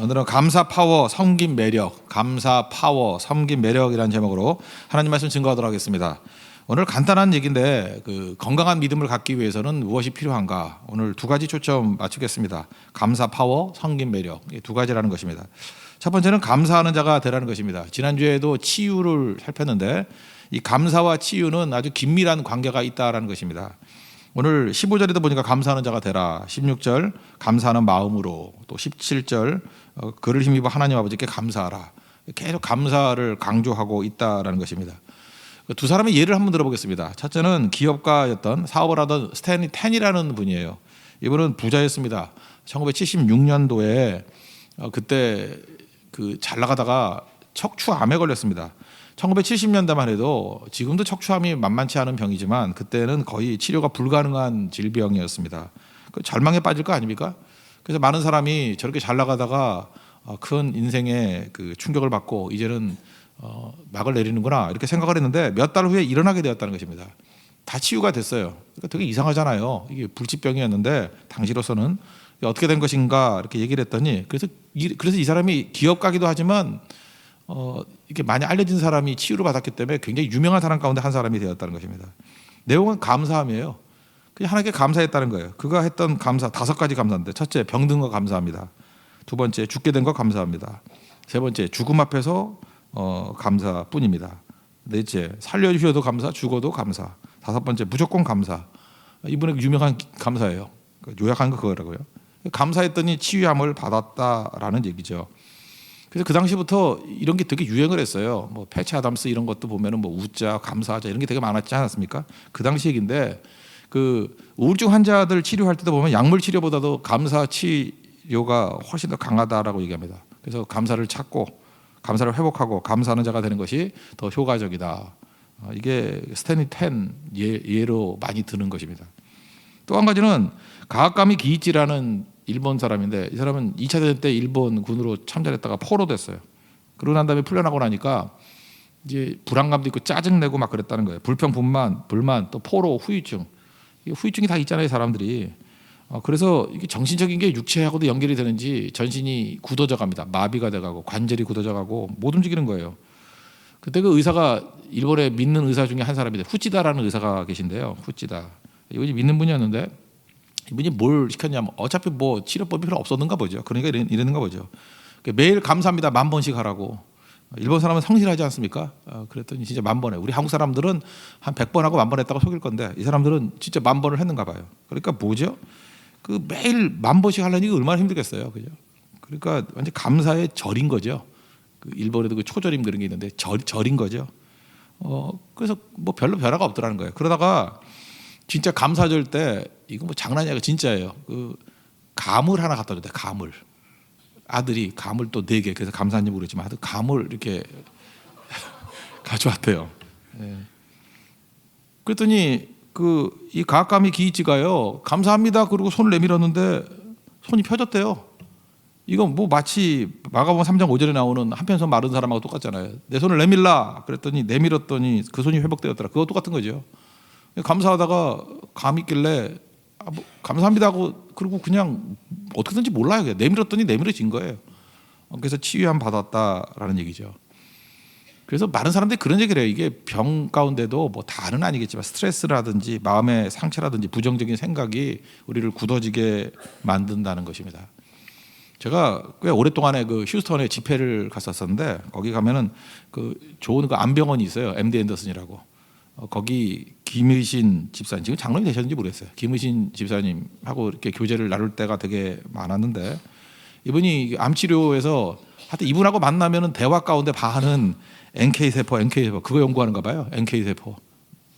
오늘은 감사 파워 섬김 매력, 감사 파워 섬김 매력이라는 제목으로 하나님 말씀 증거하도록 하겠습니다. 오늘 간단한 얘기인데 건강한 믿음을 갖기 위해서는 무엇이 필요한가? 오늘 두 가지 초점 맞추겠습니다. 감사 파워 섬김 매력, 두 가지라는 것입니다. 첫 번째는 감사하는 자가 되라는 것입니다. 지난주에도 치유를 살폈는데 이 감사와 치유는 아주 긴밀한 관계가 있다라는 것입니다. 오늘 15절에도 보니까 감사하는 자가 되라, 16절 감사하는 마음으로, 또 17절 그를 힘입어 하나님 아버지께 감사하라. 계속 감사를 강조하고 있다라는 것입니다. 두 사람의 예를 한번 들어보겠습니다. 첫째는 기업가였던 사업을 하던 스탠리 텐이라는 분이에요. 이분은 부자였습니다. 1976년도에 그때 잘 나가다가 척추암에 걸렸습니다. 1970년대만 해도 지금도 척추암이 만만치 않은 병이지만 그때는 거의 치료가 불가능한 질병이었습니다. 절망에 빠질 거 아닙니까? 그래서 많은 사람이 저렇게 잘 나가다가 큰 인생의 충격을 받고 이제는 막을 내리는구나 이렇게 생각을 했는데 몇 달 후에 일어나게 되었다는 것입니다. 다 치유가 됐어요. 그러니까 되게 이상하잖아요. 이게 불치병이었는데 당시로서는 어떻게 된 것인가 이렇게 얘기를 했더니 그래서 이 사람이 기업가기도 하지만 이게 많이 알려진 사람이 치유를 받았기 때문에 굉장히 유명한 사람 가운데 한 사람이 되었다는 것입니다. 내용은 감사함이에요. 그냥 하나님께 감사했다는 거예요. 그가 했던 감사 5가지 감사인데, 첫째 병든 거 감사합니다. 두 번째 죽게 된 거 감사합니다. 세 번째 죽음 앞에서 감사뿐입니다. 넷째 살려주셔도 감사, 죽어도 감사. 다섯 번째 무조건 감사. 이분의 유명한 감사예요. 요약한 거 그거라고요. 감사했더니 치유함을 받았다라는 얘기죠. 그래서 그 당시부터 이런 게 되게 유행을 했어요. 뭐 패치 아담스 이런 것도 보면은 뭐 웃자, 감사하자 이런 게 되게 많았지 않았습니까? 그 당시 얘기인데 우울증 환자들 치료할 때도 보면 약물 치료보다도 감사 치료가 훨씬 더 강하다라고 얘기합니다. 그래서 감사를 찾고 감사를 회복하고 감사하는 자가 되는 것이 더 효과적이다. 이게 스탠리 텐 예로 많이 드는 것입니다. 또 한 가지는 가가미 기이치라는 일본 사람인데, 이 사람은 2차 대전 때 일본 군으로 참전했다가 포로됐어요. 그러고 난 다음에 풀려나고 나니까 이제 불안감도 있고 짜증내고 막 그랬다는 거예요. 불평, 불만, 또 포로, 후유증. 후유증이 다 있잖아요, 사람들이. 그래서 이게 정신적인 게 육체하고도 연결이 되는지 전신이 굳어져 갑니다. 마비가 돼가고 관절이 굳어져 가고 못 움직이는 거예요. 그때 그 의사가 일본에 믿는 의사 중에 한 사람인데 후찌다라는 의사가 계신데요. 후찌다. 이분이 믿는 분이었는데 이분이 뭘 시켰냐면 어차피 뭐 치료법이 필요 없었는가 보죠. 그러니까 이랬는가 보죠. 매일 감사합니다 10,000번씩 하라고. 일본 사람은 성실하지 않습니까? 그랬더니 진짜 10,000번에. 우리 한국 사람들은 한 100번 하고 10,000번 했다고 속일 건데 이 사람들은 진짜 10,000번을 했는가 봐요. 그러니까 뭐죠? 매일 10,000번씩 하려니 얼마나 힘들겠어요. 그죠? 그러니까 완전 감사의 절인 거죠. 일본에도 초절임 그런 게 있는데 절인 거죠. 그래서 뭐 별로 변화가 없더라는 거예요. 그러다가 진짜 감사절 때 이거 뭐 장난이 아니라 진짜예요. 감을 하나 갖다 줬대. 감을. 아들이 감을 또 4개. 그래서 감사한지 모르지만 하여튼 감을 이렇게 가져왔대요. 네. 그랬더니 이 가까미 기이치가요. 감사합니다. 그러고 손을 내밀었는데 손이 펴졌대요. 이건 뭐 마치 마가복음 3장 5절에 나오는 한편손 마른 사람하고 똑같잖아요. 내 손을 내밀라. 그랬더니 내밀었더니 그 손이 회복되었더라. 그거 똑같은 거죠. 감사하다가 감 있길래 뭐 감사합니다 하고 그리고 그냥 어떻게든지 몰라요. 그냥 내밀었더니 내밀어진 거예요. 그래서 치유함 받았다라는 얘기죠. 그래서 많은 사람들이 그런 얘기를 해요. 이게 병 가운데도 뭐 다는 아니겠지만 스트레스라든지 마음의 상처라든지 부정적인 생각이 우리를 굳어지게 만든다는 것입니다. 제가 꽤 오랫동안에 휴스턴에 집회를 갔었었는데 거기 가면은 좋은 암병원이 있어요. MD 앤더슨이라고. 거기 김의신 집사님, 지금 장로님 되셨는지 모르겠어요. 김의신 집사님하고 이렇게 교제를 나눌 때가 되게 많았는데 이분이 암 치료에서 하여튼 이분하고 만나면은 대화 가운데 반은 NK 세포 그거 연구하는가 봐요. NK 세포.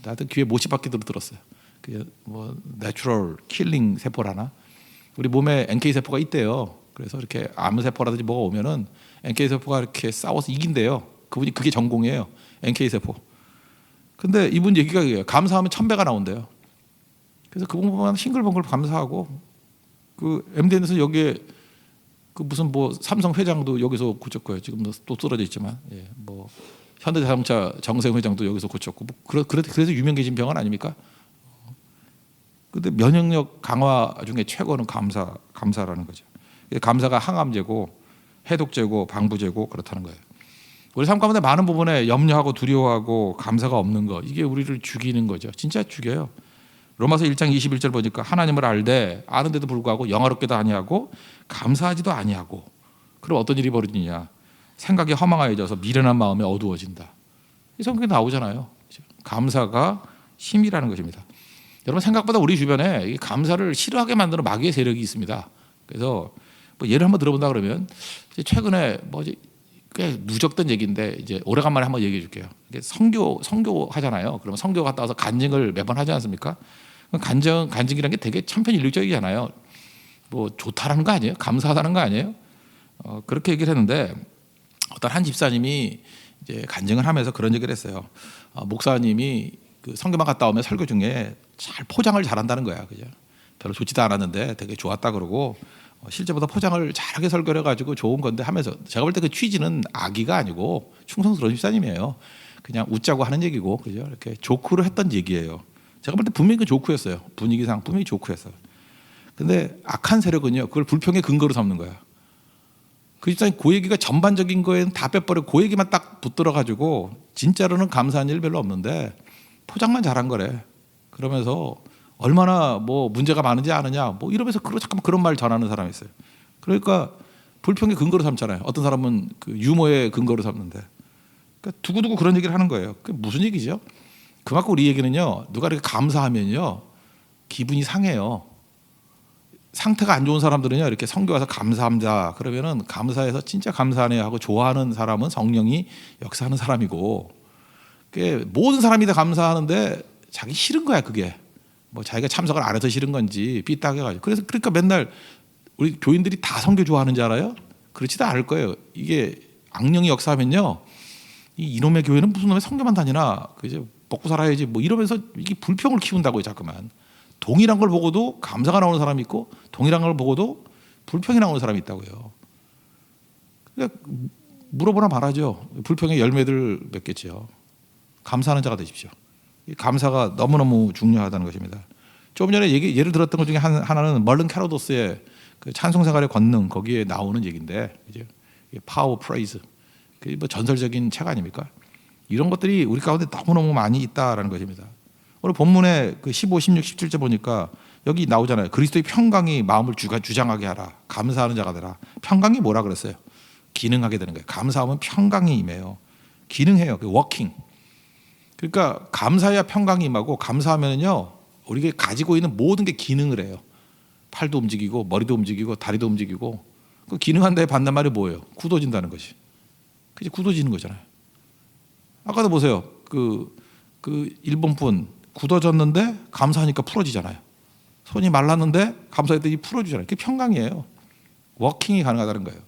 하여튼 귀에 못이 박히도록 들었어요. 그게 뭐 내추럴 킬링 세포라나. 우리 몸에 NK 세포가 있대요. 그래서 이렇게 암 세포라든지 뭐가 오면은 NK 세포가 이렇게 싸워서 이긴대요. 그분이 그게 전공이에요. NK 세포. 근데 이분 얘기가 감사하면 1000배가 나온대요. 그래서 그분 보면 싱글벙글 감사하고 MDN에서 여기에 무슨 뭐 삼성 회장도 여기서 고쳤고요. 지금도 또 쓰러져 있지만 뭐 현대자동차 정세영 회장도 여기서 고쳤고 뭐 그래서 유명해진 병은 아닙니까? 근데 면역력 강화 중에 최고는 감사라는 거죠. 감사가 항암제고 해독제고 방부제고 그렇다는 거예요. 우리 삶 가운데 많은 부분에 염려하고 두려워하고 감사가 없는 거, 이게 우리를 죽이는 거죠. 진짜 죽여요. 로마서 1장 21절 보니까 하나님을 알되 아는데도 불구하고 영화롭게도 아니하고 감사하지도 아니하고, 그럼 어떤 일이 벌어지냐? 생각이 허망해져서 미련한 마음이 어두워진다. 이 성경에 나오잖아요. 감사가 힘이라는 것입니다. 여러분, 생각보다 우리 주변에 이 감사를 싫어하게 만드는 마귀의 세력이 있습니다. 그래서 뭐 예를 한번 들어본다 그러면, 최근에 꽤 누적된 얘기인데 이제 오래간만에 한번 얘기해 줄게요. 이게 성교 하잖아요. 그러면 성교 갔다 와서 간증을 매번 하지 않습니까? 간증이라는 게 되게 천편일률적이잖아요. 뭐 좋다라는 거 아니에요? 감사하다는 거 아니에요? 그렇게 얘기를 했는데, 어떤 한 집사님이 이제 간증을 하면서 그런 얘기를 했어요. 목사님이 그 성교만 갔다 오면 설교 중에 잘 포장을 잘한다는 거야. 그죠? 별로 좋지도 않았는데 되게 좋았다 그러고, 실제보다 포장을 잘하게 설교를 해가지고 좋은 건데 하면서, 제가 볼 때 그 취지는 악의가 아니고 충성스러운 집사님이에요. 그냥 웃자고 하는 얘기고, 그죠? 이렇게 조크로 했던 얘기예요. 제가 볼 때 분명히 그 조크였어요. 분위기상 분명히 조크였어요. 근데 악한 세력은요, 그걸 불평의 근거로 삼는 거야. 그 집사님 그 얘기가 전반적인 거에는 다 빼버리고 그 얘기만 딱 붙들어가지고 진짜로는 감사한 일 별로 없는데 포장만 잘한 거래. 그러면서 얼마나 뭐 문제가 많은지 아느냐 뭐 이러면서 잠깐만 그런 말 전하는 사람이 있어요. 그러니까 불평의 근거로 삼잖아요. 어떤 사람은 그 유머의 근거로 삼는데, 그러니까 두고두고 그런 얘기를 하는 거예요. 그게 무슨 얘기죠? 그만큼 우리 얘기는요, 누가 이렇게 감사하면요 기분이 상해요. 상태가 안 좋은 사람들은요, 이렇게 성교 와서 감사합니다 그러면은 감사해서 진짜 감사하네 하고 좋아하는 사람은 성령이 역사하는 사람이고, 그게 모든 사람이 다 감사하는데 자기 싫은 거야. 그게 뭐 자기가 참석을 안 해서 싫은 건지 삐딱해 가지고. 그러니까 맨날 우리 교인들이 다 성교 좋아하는 줄 알아요? 그렇지도 않을 거예요. 이게 악령이 역사하면요, 이놈의 교회는 무슨 놈의 성교만 다니나, 그제 먹고 살아야지 뭐 이러면서 이게 불평을 키운다고요. 자꾸만 동일한 걸 보고도 감사가 나오는 사람이 있고, 동일한 걸 보고도 불평이 나오는 사람이 있다고요. 그러니까 물어보나 말하죠. 불평의 열매들 맺겠죠. 감사하는 자가 되십시오. 감사가 너무너무 중요하다는 것입니다. 조금 전에 예를 들었던 것 중에 하나는 멀른 캐로도스의 그 찬송생활의 권능, 거기에 나오는 얘기인데, 이제 파워 프레이즈, 그게 뭐 전설적인 책 아닙니까? 이런 것들이 우리 가운데 너무너무 많이 있다라는 것입니다. 오늘 본문에 그 15, 16, 17절 보니까 여기 나오잖아요. 그리스도의 평강이 마음을 주장하게 하라. 감사하는 자가 되라. 평강이 뭐라 그랬어요? 기능하게 되는 거예요. 감사하면 평강이 임해요. 기능해요. 그 워킹. 그러니까 감사해야 평강이 임하고, 감사하면요 우리가 가지고 있는 모든 게 기능을 해요. 팔도 움직이고 머리도 움직이고 다리도 움직이고. 그 기능한다에 반대말이 뭐예요? 굳어진다는 것이. 그게 굳어지는 거잖아요. 아까도 보세요. 그 일본 분 굳어졌는데 감사하니까 풀어지잖아요. 손이 말랐는데 감사했더니 풀어주잖아요. 그게 평강이에요. 워킹이 가능하다는 거예요.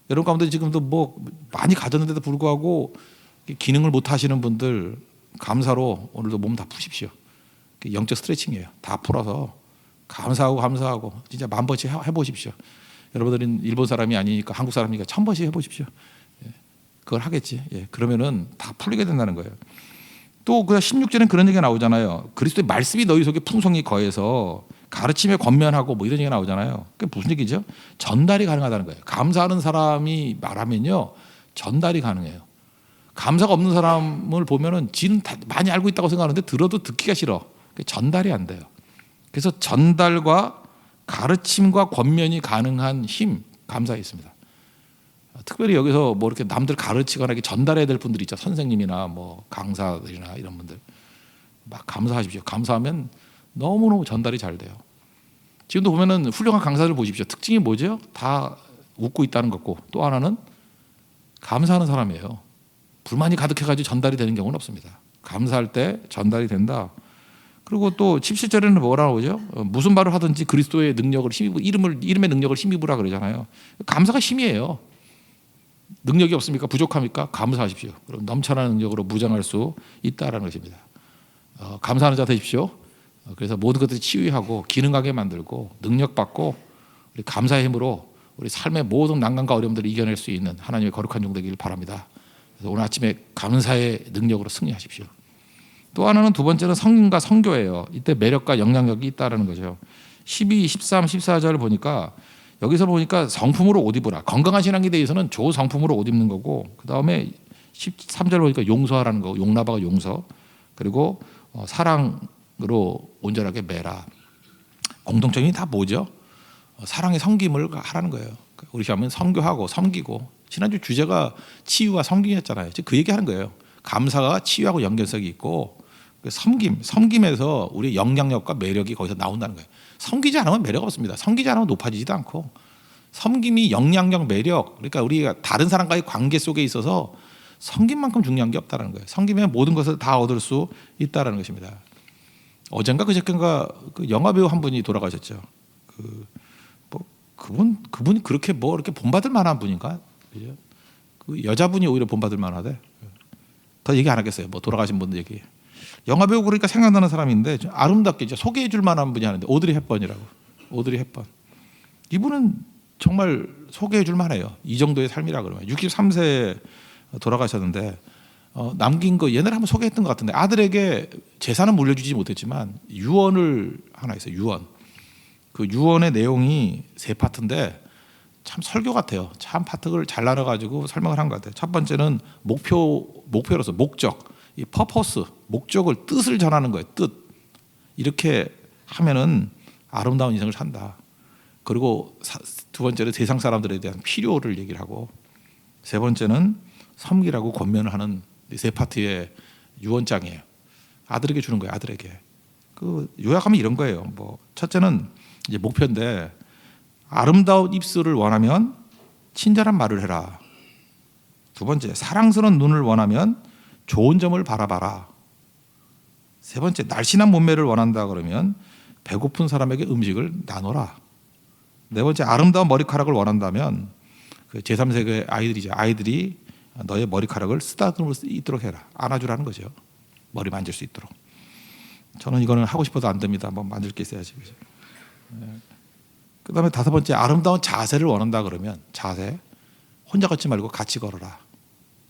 여러분 가운데 지금도 뭐 많이 가졌는데도 불구하고 기능을 못 하시는 분들, 감사로 오늘도 몸 다 푸십시오. 영적 스트레칭이에요. 다 풀어서 감사하고 진짜 10,000번씩 해보십시오. 여러분들은 일본 사람이 아니니까, 한국 사람이니까 1,000번씩 해보십시오. 그걸 하겠지. 그러면은 다 풀리게 된다는 거예요. 또 그 16절엔 그런 얘기가 나오잖아요. 그리스도의 말씀이 너희 속에 풍성히 거해서 가르침에 권면하고 뭐 이런 얘기가 나오잖아요. 그게 무슨 얘기죠? 전달이 가능하다는 거예요. 감사하는 사람이 말하면요 전달이 가능해요. 감사가 없는 사람을 보면은 지는 다 많이 알고 있다고 생각하는데 들어도 듣기가 싫어. 전달이 안 돼요. 그래서 전달과 가르침과 권면이 가능한 힘, 감사에 있습니다. 특별히 여기서 뭐 이렇게 남들 가르치거나 이렇게 전달해야 될 분들이 있죠. 선생님이나 뭐 강사들이나 이런 분들 막 감사하십시오. 감사하면 너무너무 전달이 잘 돼요. 지금도 보면은 훌륭한 강사들 보십시오. 특징이 뭐죠? 다 웃고 있다는 거고, 또 하나는 감사하는 사람이에요. 불만이 가득해가지고 전달이 되는 경우는 없습니다. 감사할 때 전달이 된다. 그리고 또 17절에는 뭐라 나오죠? 무슨 말을 하든지 그리스도의 능력을 힘입으, 이름의 능력을 힘입으라 그러잖아요. 감사가 힘이에요. 능력이 없습니까? 부족합니까? 감사하십시오. 그럼 넘쳐나는 능력으로 무장할 수 있다라는 것입니다. 감사하는 자 되십시오. 그래서 모든 것들이 치유하고 기능하게 만들고 능력받고, 우리 감사의 힘으로 우리 삶의 모든 난관과 어려움들을 이겨낼 수 있는 하나님의 거룩한 종 되기를 바랍니다. 그래서 오늘 아침에 감사의 능력으로 승리하십시오. 또 하나는, 두 번째는 성인과 성교예요. 이때 매력과 영향력이 있다는 거죠. 12, 13, 14절을 보니까 여기서 보니까 성품으로 옷 입으라. 건강한 신앙에 대해서는 좋은 성품으로 옷 입는 거고, 그 다음에 13절 보니까 용서하라는 거, 용나바가 용서, 그리고 사랑으로 온전하게 매라. 공통점이 다 뭐죠? 사랑의 섬김을 하라는 거예요. 우리 하면 선교하고 섬기고, 지난주 주제가 치유와 섬김이었잖아요. 즉 그 얘기하는 거예요. 감사가 치유하고 연결성이 있고, 섬김에서 우리의 영향력과 매력이 거기서 나온다는 거예요. 섬기지 않으면 매력 없습니다. 섬기지 않으면 높아지지도 않고, 섬김이 영향력, 매력, 그러니까 우리가 다른 사람과의 관계 속에 있어서 섬김만큼 중요한 게 없다는 거예요. 섬기면 모든 것을 다 얻을 수 있다는 것입니다. 어젠가 그저께인가 그 영화 배우 한 분이 돌아가셨죠. 그분이 그렇게 이렇게 본받을 만한 분인가? 그죠? 그 여자분이 오히려 본받을 만하대. 더 얘기 안 하겠어요. 돌아가신 분들 얘기. 영화 배우 그러니까 생각나는 사람인데 아름답게 소개해 줄 만한 분이 하는데 오드리 헵번이라고. 오드리 헵번. 이분은 정말 소개해 줄 만해요. 이 정도의 삶이라 그러면. 63세에 돌아가셨는데 남긴 거 옛날에 한번 소개했던 것 같은데 아들에게 재산은 물려주지 못했지만 유언을 하나 있어요. 유언. 그 유언의 내용이 3파트인데 참 설교 같아요. 참 파트를 잘 나눠가지고 설명을 한 것 같아요. 첫 번째는 목표로서 목적, 이 퍼포스, 목적을 뜻을 전하는 거예요. 뜻. 이렇게 하면은 아름다운 인생을 산다. 그리고 두 번째는 세상 사람들에 대한 필요를 얘기를 하고, 세 번째는 섬기라고 권면을 하는 3파트의 유언장이에요. 아들에게 주는 거예요. 아들에게. 그 요약하면 이런 거예요. 첫째는 이제 목표인데 아름다운 입술을 원하면 친절한 말을 해라. 두 번째, 사랑스러운 눈을 원하면 좋은 점을 바라봐라. 세 번째, 날씬한 몸매를 원한다 그러면 배고픈 사람에게 음식을 나눠라. 네 번째, 아름다운 머리카락을 원한다면 그 제3세계 아이들이 너의 머리카락을 쓰다듬을 수 있도록 해라. 안아주라는 거죠. 머리 만질 수 있도록. 저는 이거는 하고 싶어도 안 됩니다. 만질 게 있어야지. 그 다음에 5번째, 아름다운 자세를 원한다 그러면 자세, 혼자 걷지 말고 같이 걸어라.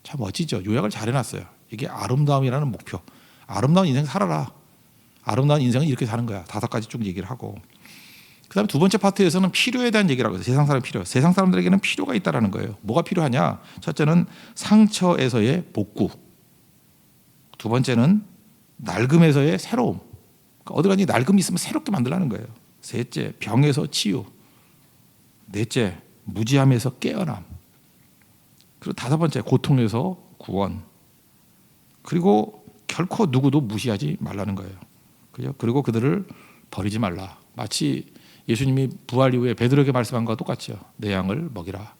참 멋지죠. 요약을 잘 해놨어요. 이게 아름다움이라는 목표. 아름다운 인생 살아라. 아름다운 인생은 이렇게 사는 거야. 5가지 쭉 얘기를 하고, 그 다음에 두 번째 파트에서는 필요에 대한 얘기를 하고 있어요. 세상 사람 필요. 세상 사람들에게는 필요가 있다는 거예요. 뭐가 필요하냐? 첫째는 상처에서의 복구, 두 번째는 낡음에서의 새로움. 그러니까 어디 가니 낡음이 있으면 새롭게 만들라는 거예요. 셋째, 병에서 치유. 넷째, 무지함에서 깨어남. 그리고 5번째, 고통에서 구원. 그리고 결코 누구도 무시하지 말라는 거예요. 그리고 그들을 버리지 말라. 마치 예수님이 부활 이후에 베드로에게 말씀한 것과 똑같죠. 내 양을 먹이라.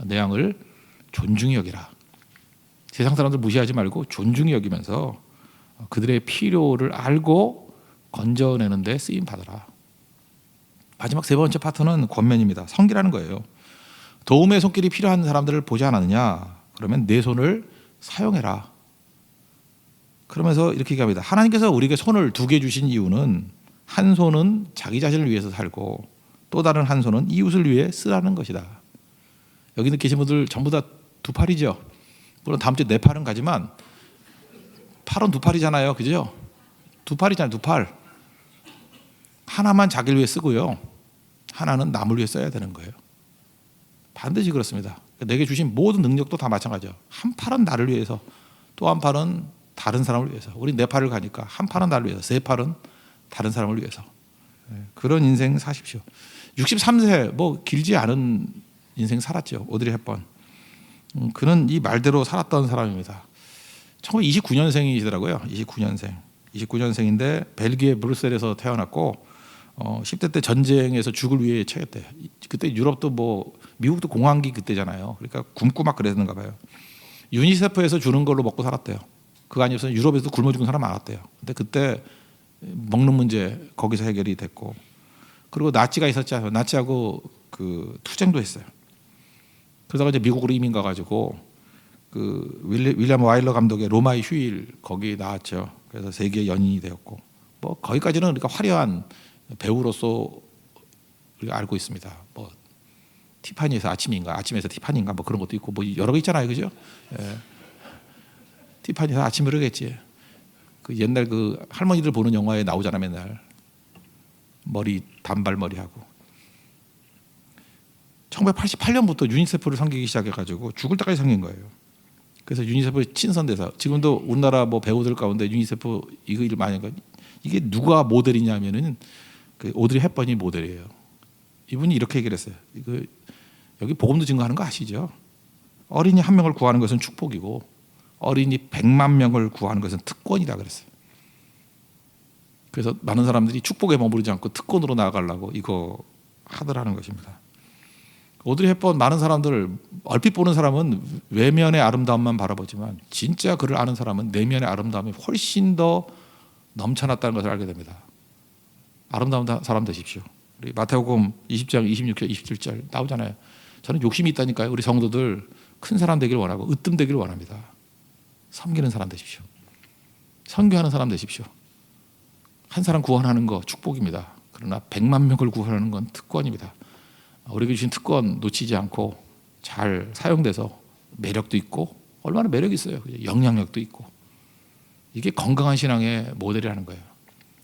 내 양을 존중히 여기라. 세상 사람들 무시하지 말고 존중히 여기면서 그들의 필요를 알고 건져내는 데 쓰임 받아라. 마지막 3번째 파트는 권면입니다. 섬기라는 거예요. 도움의 손길이 필요한 사람들을 보지 않았느냐? 그러면 내 손을 사용해라. 그러면서 이렇게 얘기합니다. 하나님께서 우리에게 손을 2개 주신 이유는 한 손은 자기 자신을 위해서 살고 또 다른 한 손은 이웃을 위해 쓰라는 것이다. 여기 계신 분들 전부 다 2팔이죠. 물론 다음 주에 4팔은 가지만 팔은 2팔이잖아요. 그죠? 2팔이잖아요. 2팔. 하나만 자기를 위해 쓰고요. 하나는 남을 위해 써야 되는 거예요. 반드시 그렇습니다. 내게 주신 모든 능력도 다 마찬가지죠. 한 팔은 나를 위해서, 또 한 팔은 다른 사람을 위해서. 우리 4팔을 가니까 한 팔은 나를 위해서, 3팔은 다른 사람을 위해서. 그런 인생 사십시오. 63세 길지 않은 인생 살았죠. 오드리 헵번. 그는 이 말대로 살았던 사람입니다. 1929년생이시더라고요. 29년생인데 벨기에 브뤼셀에서 태어났고 10대 때 전쟁에서 죽을 위해 처했대요. 그때 유럽도 미국도 공황기 그때잖아요. 그러니까 굶고 막 그랬는가 봐요. 유니세프에서 주는 걸로 먹고 살았대요. 그거 아니었으면 유럽에서 굶어 죽은 사람 많았대요. 근데 그때 먹는 문제 거기서 해결이 됐고, 그리고 나치가 있었죠. 나치하고 그 투쟁도 했어요. 그러다가 이제 미국으로 이민 가가지고 그 윌리엄 와일러 감독의 로마의 휴일 거기 나왔죠. 그래서 세계 연인이 되었고, 거기까지는 그러니까 화려한 배우로서 우리가 알고 있습니다. 티파니에서 아침에서 티파니인가 그런 것도 있고 여러 개 있잖아요, 그죠? 예. 티파니에서 아침을 하겠지. 그 옛날 그 할머니들 보는 영화에 나오잖아, 맨날 머리 단발머리 하고. 1988년부터 유니세프를 섬기기 시작해가지고 죽을 때까지 섬긴 거예요. 그래서 유니세프 친선대사. 지금도 우리나라 뭐 배우들 가운데 유니세프 이거 일 많이 한 거. 이게 누가 모델이냐면은 그 오드리 헵번이 모델이에요. 이분이 이렇게 얘기를 했어요. 이거 여기 복음도 증거하는 거 아시죠? 어린이 한 명을 구하는 것은 축복이고 어린이 100만 명을 구하는 것은 특권이다 그랬어요. 그래서 많은 사람들이 축복에 머무르지 않고 특권으로 나아가려고 이거 하더라는 것입니다. 오드리 헵번 많은 사람들 얼핏 보는 사람은 외면의 아름다움만 바라보지만 진짜 그를 아는 사람은 내면의 아름다움이 훨씬 더 넘쳐났다는 것을 알게 됩니다. 아름다운 사람 되십시오. 우리 마태복음 20장 26절 27절 나오잖아요. 저는 욕심이 있다니까요. 우리 성도들 큰 사람 되길 원하고 으뜸 되길 원합니다. 섬기는 사람 되십시오. 선교하는 사람 되십시오. 한 사람 구원하는 거 축복입니다. 그러나 100만 명을 구원하는 건 특권입니다. 우리에게 주신 특권 놓치지 않고 잘 사용돼서 매력도 있고 얼마나 매력이 있어요. 영향력도 있고 이게 건강한 신앙의 모델이라는 거예요.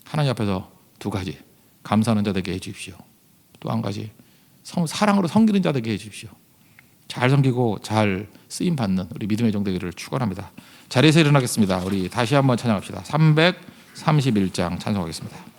하나님 앞에서 두 가지 감사하는 자 되게 해주십시오. 또 한 가지 사랑으로 섬기는 자 되게 해주십시오. 잘 섬기고 잘 쓰임 받는 우리 믿음의 종 되기를 축원합니다. 자리에서 일어나겠습니다. 우리 다시 한번 찬양합시다. 331장 찬송하겠습니다.